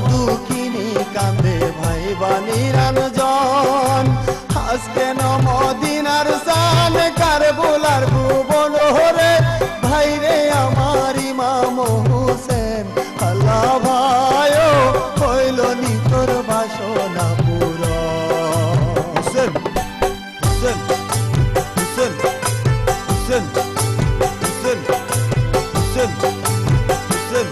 দুঃখিনী কান্দে ভাই বানিরানজন আজকে মদিনার শান কার বোলার ভুবন হরে ভাইরে আমার ইমাম হোসেন আল্লাহ ভাইও হইল নি তোর বাসনা পুরো হোসেন হোসেন হোসেন হোসেন হোসেন হোসেন হোসেন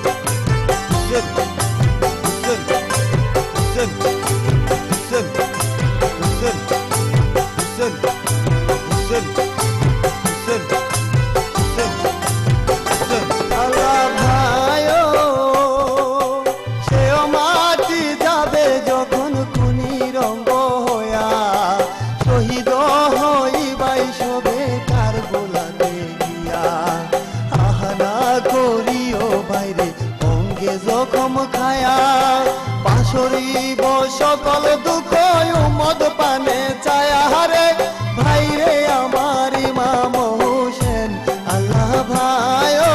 জখম খায়া পাশরিব সকল দুঃখ উম্মত পানে চায়া হারে ভাইরে আমার ইমাম হোসেন আল্লাহ ভাইও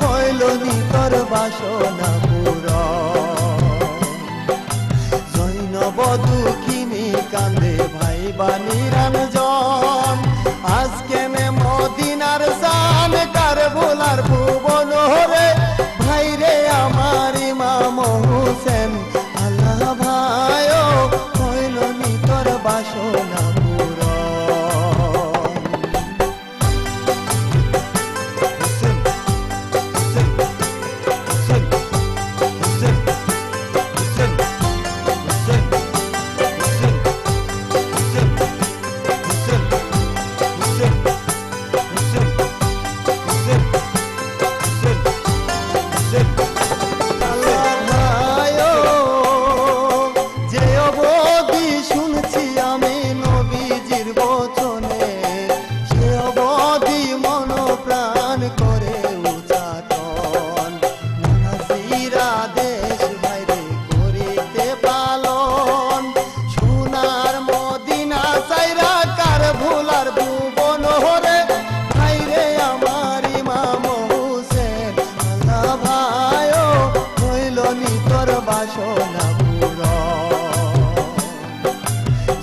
হইল নি তোর বাসনা পূরণ জৈনব দুঃখিনী কান্দে ভাই বানিরানজন আজকে মদিনার শান কার বোলার ভুবন হরে ভাইরে আমার ইমাম হোসেন আল্লাহ ভাইও হইল নি তোর বাসনা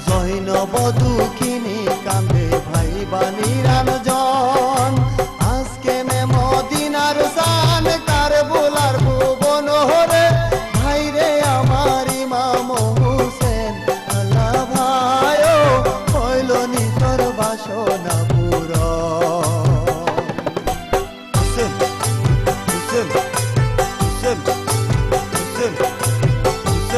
জৈনব দুঃখিনী কান্দে ভাই বানিরানজন আজকে মদিনার শান কার বোলার ভুবন হরে ভাইরে আমার ইমাম হোসেন আল্লাহ ভাইও হইল নি তোর বাসনা পূরণ হোসেন হোসেন হোসেন হোসেন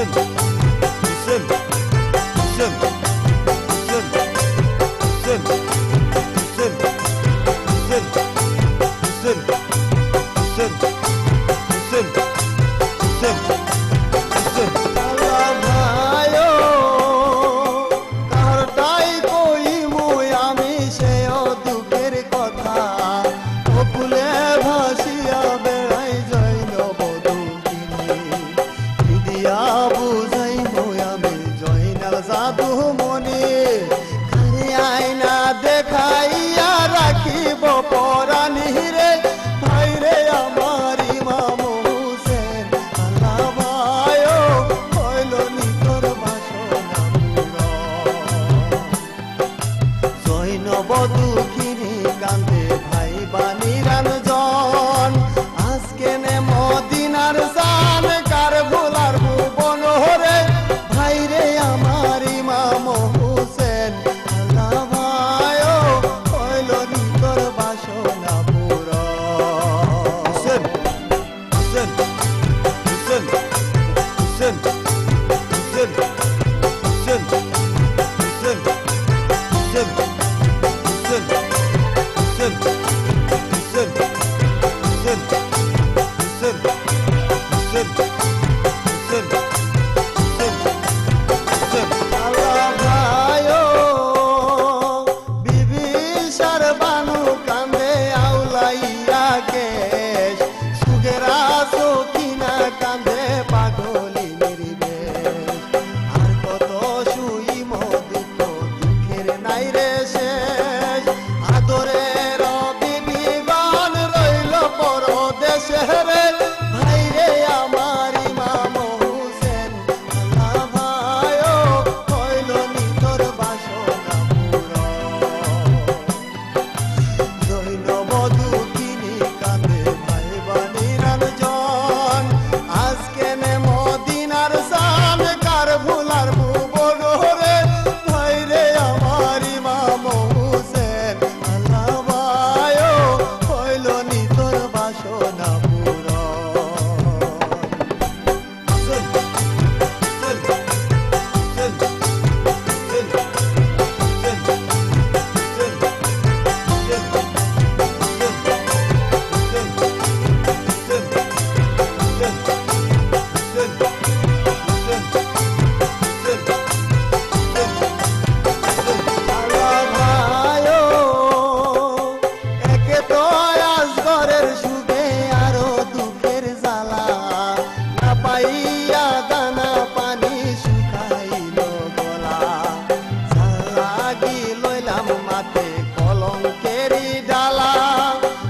আজকে নে মদিনার সান কার ভুলার ভুবন রে ভাই রে আমার ইমাম হোসেন আল্লাহ ভাই হইল নি তোর বাসনা পূরণ পাইয়া দানা পানি শুকাইল গলা লাগি লইলাম মাতে কলঙ্কেরি ডালা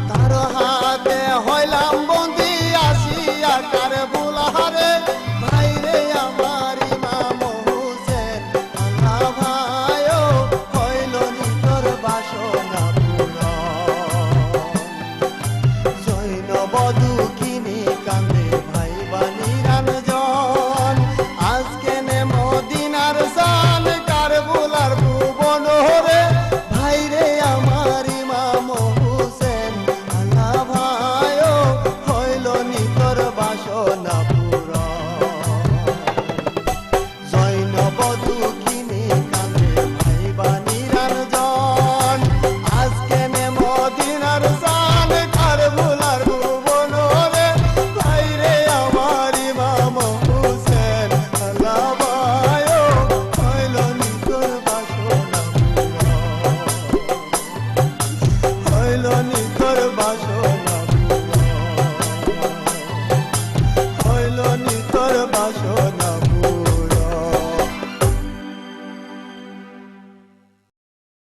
তার হাতে হইলাম বন্দি আসিয়া কার বুলারে ভাই রে আমার ইমাম হোসেন আল্লাহ ভাই হইল নি তোর বাসনা পূরণ জৈনবধূ কিনে কান্দে ভাই বানিরান জন আজকে নে মদিনার সান কার বুলার ভুবন রে ভাই রে আমার ইমাম হোসেন আল্লাহ ভাই হইল নি তোর বাসনা পূরণ